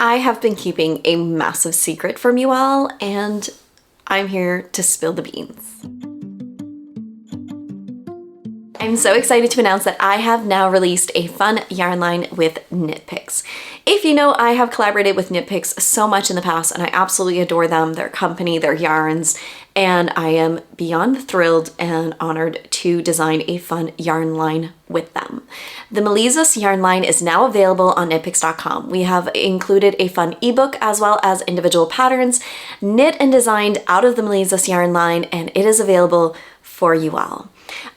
I have been keeping a massive secret from you all, and I'm here to spill the beans. I'm so excited to announce that I have now released a fun yarn line with Knit Picks. If you know, I have collaborated with Knit Picks so much in the past and I absolutely adore them, their company, their yarns, and I am beyond thrilled and honored to design a fun yarn line with them. The Mellizas Yarn line is now available on knitpicks.com. We have included a fun ebook as well as individual patterns knit and designed out of the Mellizas Yarn line, and it is available for you all.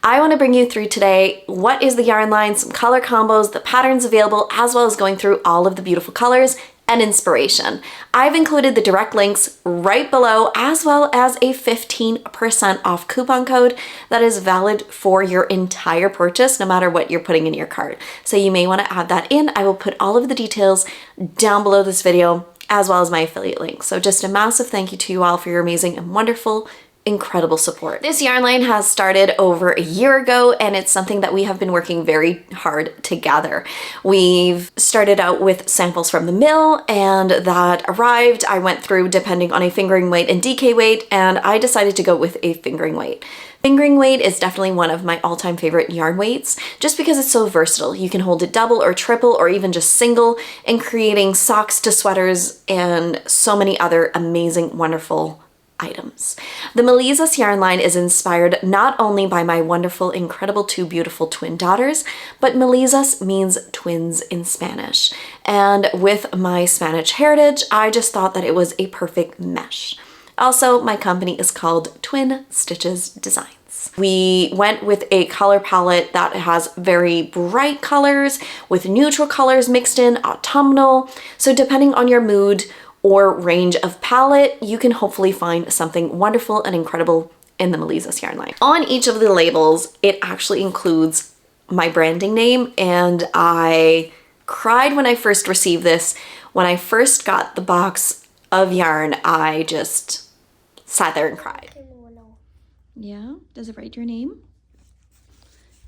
I want to bring you through today what is the yarn line, some color combos, the patterns available, as well as going through all of the beautiful colors and inspiration. I've included the direct links right below, as well as a 15% off coupon code that is valid for your entire purchase, no matter what you're putting in your cart. So you may want to add that in. I will put all of the details down below this video, as well as my affiliate link. So just a massive thank you to you all for your amazing and wonderful, incredible support. This yarn line has started over a year ago, and it's something that we have been working very hard to gather. We've started out with samples from the mill, and that arrived. I went through depending on a fingering weight and DK weight, and I decided to go with a fingering weight. Fingering weight is definitely one of my all-time favorite yarn weights, just because it's so versatile. You can hold it double or triple or even just single in creating socks to sweaters and so many other amazing, wonderful items. The Mellizas Yarn line is inspired not only by my wonderful, incredible two beautiful twin daughters, but Mellizas means twins in Spanish. And with my Spanish heritage, I just thought that it was a perfect mesh. Also, my company is called Twin Stitches Designs. We went with a color palette that has very bright colors with neutral colors mixed in, autumnal. So depending on your mood or range of palette, you can hopefully find something wonderful and incredible in the Mellizas Yarn line. On each of the labels, it actually includes my branding name, and I cried when I first received this. When I first got the box of yarn, I just sat there and cried. Yeah? Does it write your name?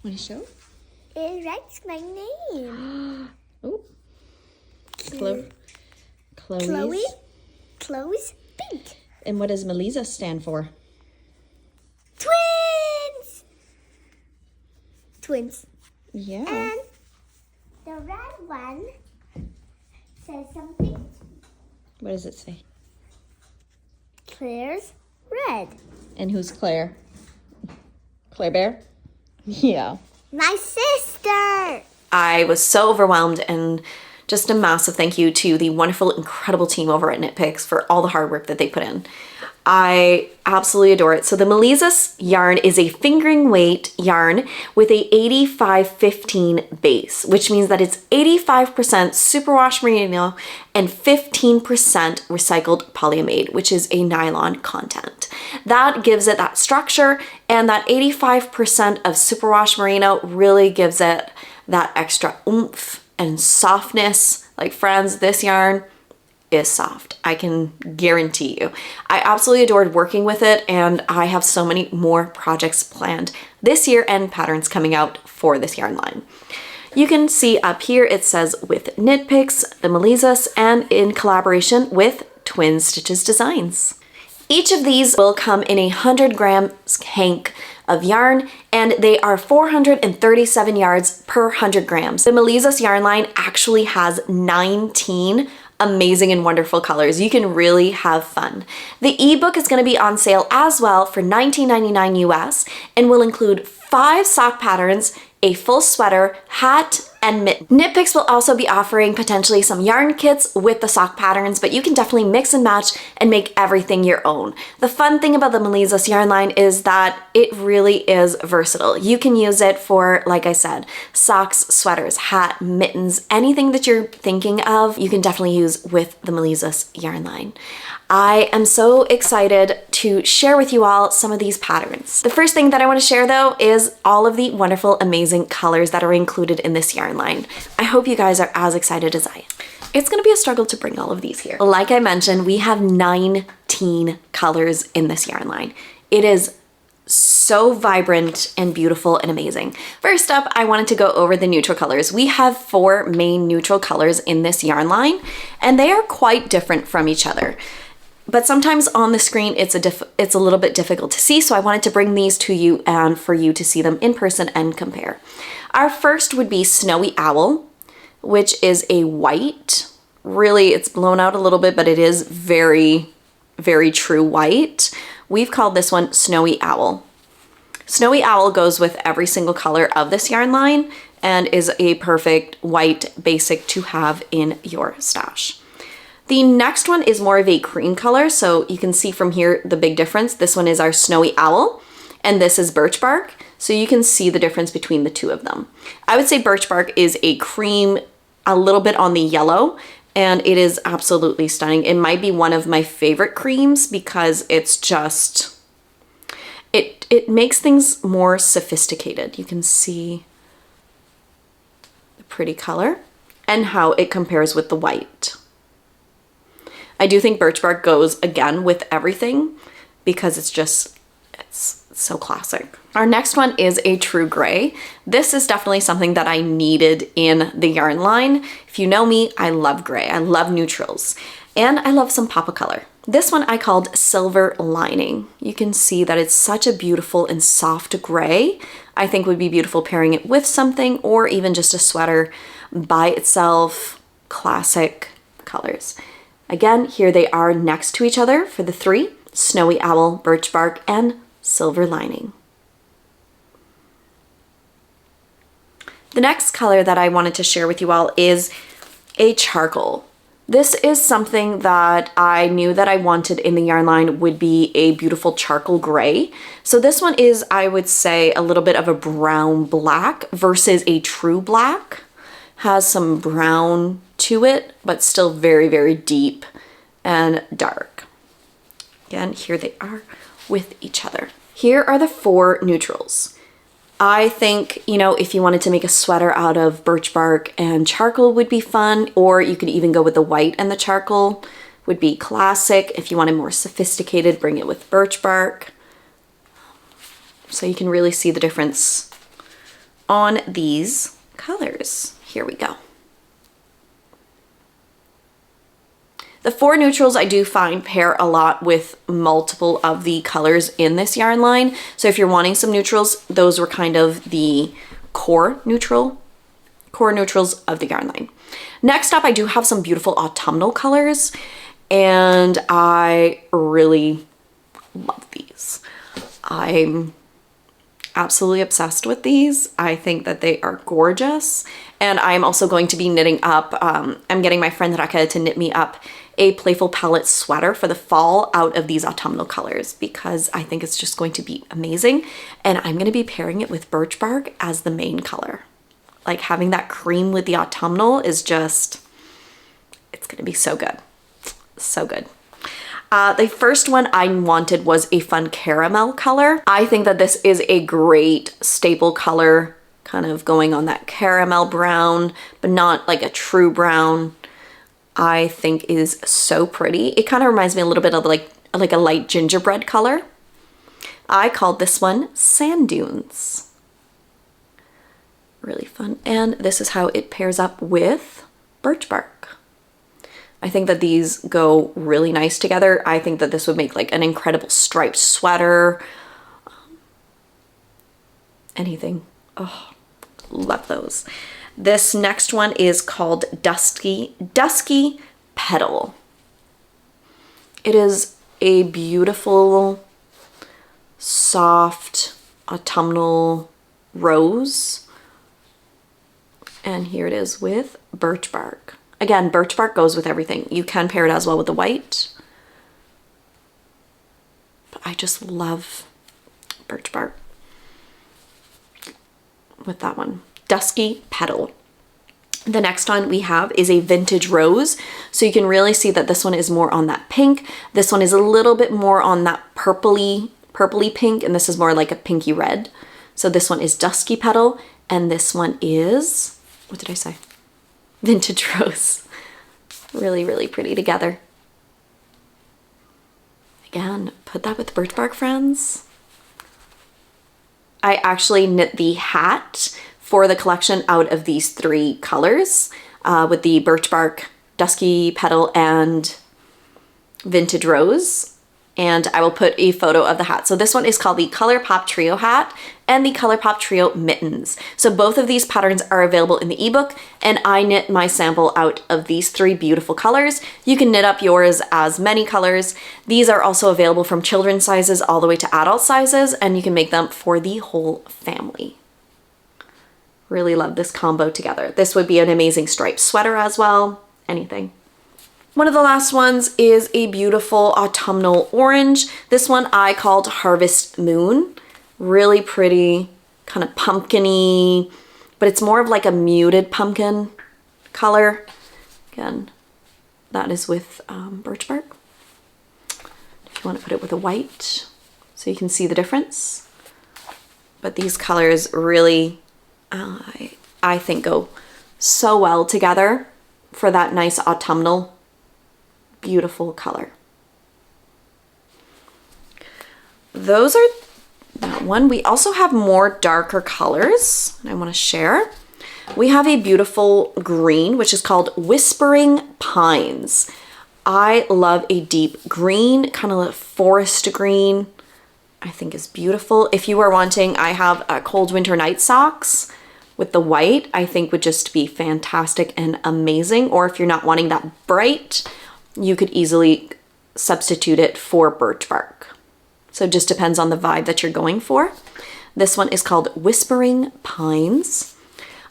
Want to show? It writes my name. Oh. Chloe's pink. And what does Mellizas stand for? Twins. Yeah. And the red one says something. What does it say? Claire's red. And who's Claire? Claire Bear? Yeah. My sister. I was so overwhelmed, and just a massive thank you to the wonderful, incredible team over at Knit Picks for all the hard work that they put in. I absolutely adore it. So the Mellizas yarn is a fingering weight yarn with a 85-15 base, which means that it's 85% superwash merino and 15% recycled polyamide, which is a nylon content. That gives it that structure, and that 85% of superwash merino really gives it that extra oomph and softness. Like, friends, this yarn is soft. I can guarantee you. I absolutely adored working with it, and I have so many more projects planned this year and patterns coming out for this yarn line. You can see up here it says with Knit Picks, the Mellizas, and in collaboration with Twin Stitches Designs. Each of these will come in a 100-gram hank of yarn, and they are 437 yards per 100 grams. The Mellizas yarn line actually has 19 amazing and wonderful colors. You can really have fun. The ebook is going to be on sale as well for $19.99 US and will include 5 sock patterns, a full sweater, hat, and mitt. Knit Picks will also be offering potentially some yarn kits with the sock patterns, but you can definitely mix and match and make everything your own. The fun thing about the Mellizas yarn line is that it really is versatile. You can use it for, like I said, socks, sweaters, hat, mittens, anything that you're thinking of, you can definitely use with the Mellizas yarn line. I am so excited to share with you all some of these patterns. The first thing that I want to share though is all of the wonderful, amazing colors that are included in this yarn line. I hope you guys are as excited as I am. It's going to be a struggle to bring all of these here. Like I mentioned, we have 19 colors in this yarn line. It is so vibrant and beautiful and amazing. First up, I wanted to go over the neutral colors. We have 4 main neutral colors in this yarn line, and they are quite different from each other. But sometimes on the screen, it's a little bit difficult to see, so I wanted to bring these to you and for you to see them in person and compare. Our first would be Snowy Owl, which is a white. Really, it's blown out a little bit, but it is very, very true white. We've called this one Snowy Owl. Snowy Owl goes with every single color of this yarn line and is a perfect white basic to have in your stash. The next one is more of a cream color, so you can see from here the big difference. This one is our Snowy Owl, and this is Birch Bark, so you can see the difference between the two of them. I would say Birch Bark is a cream, a little bit on the yellow, and it is absolutely stunning. It might be one of my favorite creams because it's just, it makes things more sophisticated. You can see the pretty color and how it compares with the white. I do think Birch Bark goes again with everything because it's so classic. Our next one is a true gray. This is definitely something that I needed in the yarn line. If you know me, I love gray. I love neutrals, and I love some pop of color. This one I called Silver Lining. You can see that it's such a beautiful and soft gray. I think would be beautiful pairing it with something or even just a sweater by itself. Classic colors. Again, here they are next to each other for the 3, Snowy Owl, Birch Bark, and Silver Lining. The next color that I wanted to share with you all is a charcoal. This is something that I knew that I wanted in the yarn line would be a beautiful charcoal gray. So this one is, I would say, a little bit of a brown black versus a true black. Has some brown to it, but still very, very deep and dark. Again, here they are with each other. Here are the 4 neutrals. I think, you know, if you wanted to make a sweater out of birch bark and charcoal would be fun, or you could even go with the white and the charcoal would be classic. If you wanted more sophisticated, bring it with birch bark. So you can really see the difference on these colors. Here we go. The 4 neutrals I do find pair a lot with multiple of the colors in this yarn line. So if you're wanting some neutrals, those were kind of the core neutrals of the yarn line. Next up, I do have some beautiful autumnal colors, and I really love these. I'm absolutely obsessed with these. I think that they are gorgeous. And I'm also going to be knitting up, I'm getting my friend Raka to knit me up a playful palette sweater for the fall out of these autumnal colors because I think it's just going to be amazing. And I'm going to be pairing it with birch bark as the main color. Like having that cream with the autumnal is just, it's going to be so good. So good. The first one I wanted was a fun caramel color. I think that this is a great staple color, kind of going on that caramel brown, but not like a true brown. I think is so pretty. It kind of reminds me a little bit of like a light gingerbread color. I called this one Sand Dunes. Really fun. And this is how it pairs up with birch bark. I think that these go really nice together. I think that this would make like an incredible striped sweater. Anything. Oh, love those. This next one is called Dusky Petal. It is a beautiful, soft, autumnal rose. And here it is with birch bark. Again, birch bark goes with everything. You can pair it as well with the white. But I just love birch bark with that one. Dusky Petal. The next one we have is a vintage rose. So you can really see that this one is more on that pink. This one is a little bit more on that purpley pink, and this is more like a pinky red. So this one is Dusky Petal, and this one is, what did I say? Vintage rose. Really, really pretty together. Again, put that with birch bark, friends. I actually knit the hat for the collection out of these 3 colors with the birch bark, dusky petal, and vintage rose. And I will put a photo of the hat. So this one is called the ColourPop Trio hat and the ColourPop Trio mittens. So both of these patterns are available in the ebook, and I knit my sample out of these 3 beautiful colors. You can knit up yours as many colors. These are also available from children's sizes all the way to adult sizes, and you can make them for the whole family. Really love this combo together. This would be an amazing striped sweater as well, anything. One of the last ones is a beautiful autumnal orange. This one I called Harvest Moon. Really pretty, kind of pumpkin-y, but it's more of like a muted pumpkin color. Again, that is with birch bark. If you want to put it with a white, so you can see the difference. But these colors really, I think, go so well together for that nice autumnal beautiful color. Those are that one. We also have more darker colors I want to share. We have a beautiful green, which is called Whispering Pines. I love a deep green, kind of a forest green. I think is beautiful. If you are wanting, I have a Cold Winter Night socks with the white, I think would just be fantastic and amazing. Or if you're not wanting that bright, you could easily substitute it for birch bark. So it just depends on the vibe that you're going for. This one is called Whispering Pines.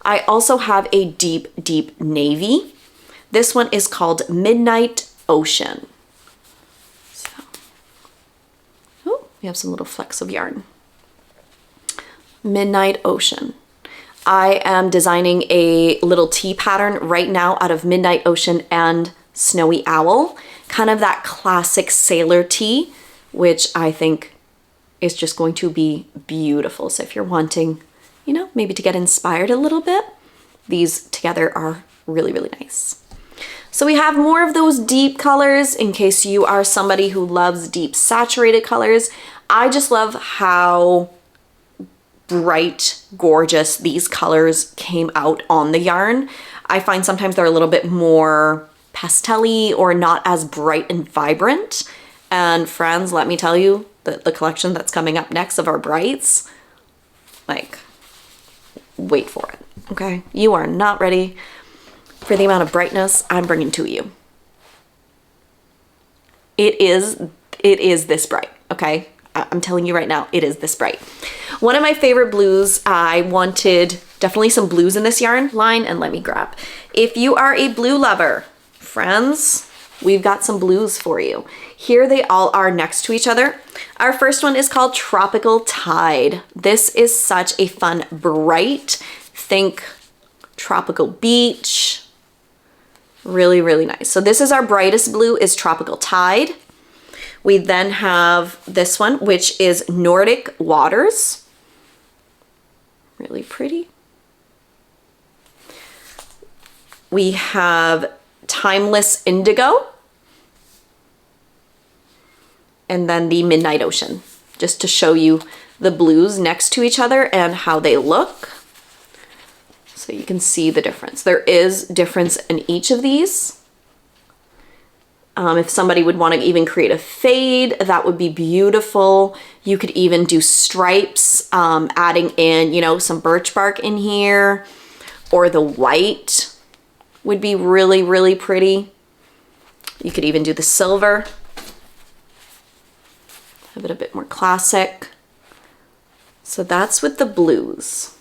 I also have a deep, deep navy. This one is called Midnight Ocean. So, oh, we have some little flecks of yarn. Midnight Ocean. I am designing a little tee pattern right now out of Midnight Ocean and Snowy Owl, kind of that classic sailor tee, which I think is just going to be beautiful. So if you're wanting, you know, maybe to get inspired a little bit, these together are really, really nice. So we have more of those deep colors in case you are somebody who loves deep saturated colors. I just love how bright, gorgeous these colors came out on the yarn. I find sometimes they're a little bit more pastel-y or not as bright and vibrant. And friends, let me tell you that the collection that's coming up next of our brights, like, wait for it, okay? You are not ready for the amount of brightness I'm bringing to you. It is this bright, okay? I'm telling you right now, it is this bright. One of my favorite blues, I wanted definitely some blues in this yarn line, and let me grab. If you are a blue lover, friends, we've got some blues for you. Here they all are next to each other. Our first one is called Tropical Tide. This is such a fun, bright, think tropical beach. Really, really nice. So this is our brightest blue, is Tropical Tide. We then have this one, which is Nordic Waters. Really pretty. We have Timeless Indigo. And then the Midnight Ocean, just to show you the blues next to each other and how they look. So you can see the difference. There is difference in each of these. If somebody would want to even create a fade, that would be beautiful. You could even do stripes, adding in, you know, some birch bark in here, or the white would be really, really pretty. You could even do the silver. Have it a bit more classic. So that's with the blues.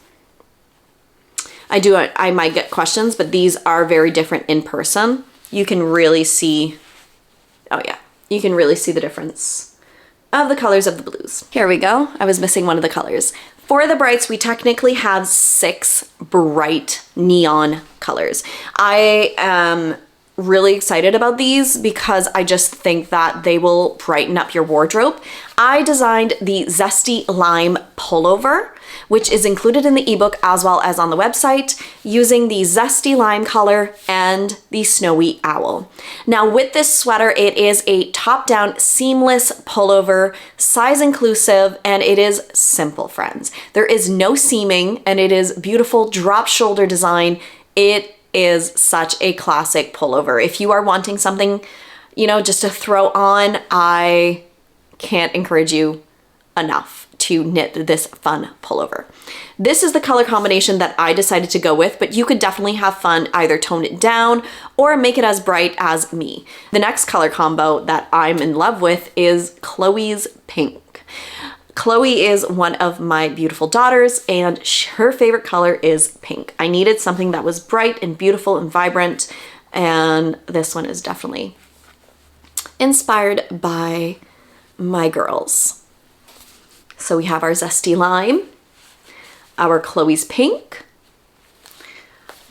I might get questions, but these are very different in person. You can really see, oh yeah, you can really see the difference of the colors of the blues. Here we go. I was missing one of the colors. For the brights, we technically have 6 bright neon colors. I am really excited about these because I just think that they will brighten up your wardrobe. I designed the Zesty Lime pullover, which is included in the ebook as well as on the website, using the Zesty Lime color and the Snowy Owl. Now with this sweater, it is a top-down seamless pullover, size inclusive, and it is simple, friends. There is no seaming, and it is beautiful drop shoulder design. It is such a classic pullover. If you are wanting something, you know, just to throw on, I can't encourage you enough to knit this fun pullover. This is the color combination that I decided to go with, but you could definitely have fun, either tone it down or make it as bright as me. The next color combo that I'm in love with is Chloe's pink. Chloe is one of my beautiful daughters, and her favorite color is pink. I needed something that was bright and beautiful and vibrant, and this one is definitely inspired by my girls. So we have our Zesty Lime, our Chloe's pink.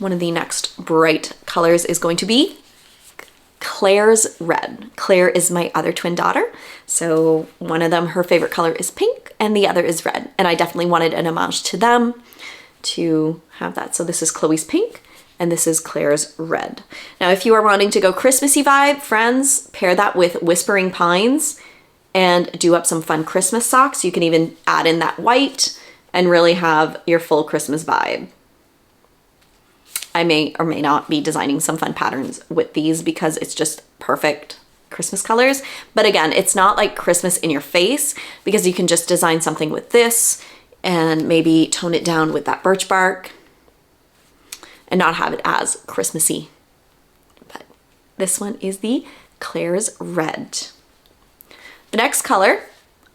One of the next bright colors is going to be Claire's red. Claire is my other twin daughter. So one of them, her favorite color is pink and the other is red. And I definitely wanted an homage to them to have that. So this is Chloe's pink and this is Claire's red. Now, if you are wanting to go Christmassy vibe, friends, pair that with Whispering Pines and do up some fun Christmas socks. You can even add in that white and really have your full Christmas vibe. I may or may not be designing some fun patterns with these because it's just perfect Christmas colors. But again, it's not like Christmas in your face, because you can just design something with this and maybe tone it down with that birch bark and not have it as Christmassy. But this one is the Claire's red. The next color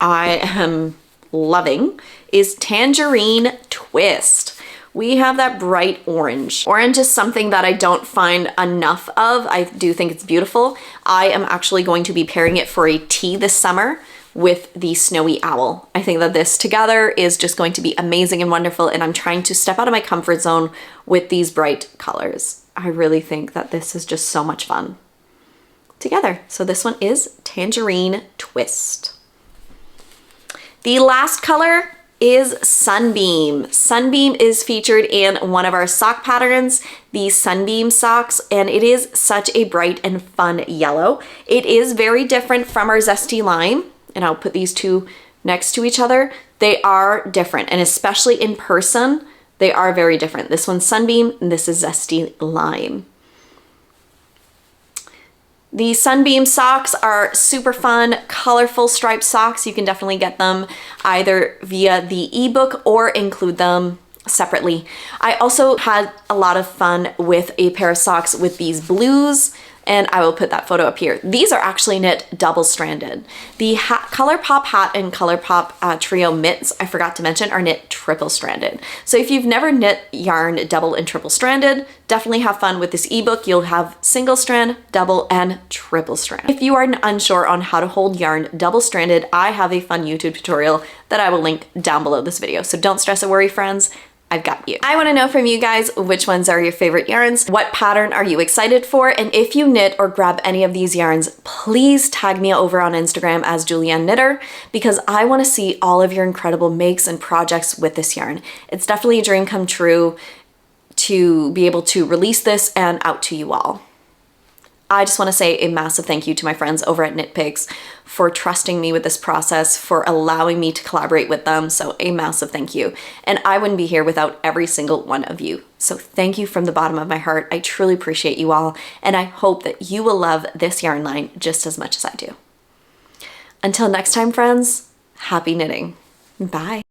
I am loving is Tangerine Twist. We have that bright orange. Orange is something that I don't find enough of. I do think it's beautiful. I am actually going to be pairing it for a tea this summer with the Snowy Owl. I think that this together is just going to be amazing and wonderful, and I'm trying to step out of my comfort zone with these bright colors. I really think that this is just so much fun together. So this one is Tangerine Twist. The last color is Sunbeam. Sunbeam is featured in one of our sock patterns, the Sunbeam socks, and it is such a bright and fun yellow. It is very different from our Zesty Lime, and I'll put these two next to each other. They are different, and especially in person, they are very different. This one's Sunbeam, and this is Zesty Lime. The Sunbeam socks are super fun, colorful striped socks. You can definitely get them either via the ebook or include them separately. I also had a lot of fun with a pair of socks with these blues, and I will put that photo up here. These are actually knit double-stranded. The ColourPop hat and ColourPop trio mitts, I forgot to mention, are knit triple-stranded. So if you've never knit yarn double and triple-stranded, definitely have fun with this ebook. You'll have single strand, double, and triple strand. If you are unsure on how to hold yarn double-stranded, I have a fun YouTube tutorial that I will link down below this video. So don't stress or worry, friends. I've got you. I want to know from you guys which ones are your favorite yarns, what pattern are you excited for, and if you knit or grab any of these yarns, please tag me over on Instagram as Julianne Knitter, because I want to see all of your incredible makes and projects with this yarn. It's definitely a dream come true to be able to release this and out to you all. I just want to say a massive thank you to my friends over at Knit Picks for trusting me with this process, for allowing me to collaborate with them. So a massive thank you. And I wouldn't be here without every single one of you. So thank you from the bottom of my heart. I truly appreciate you all. And I hope that you will love this yarn line just as much as I do. Until next time, friends, happy knitting. Bye.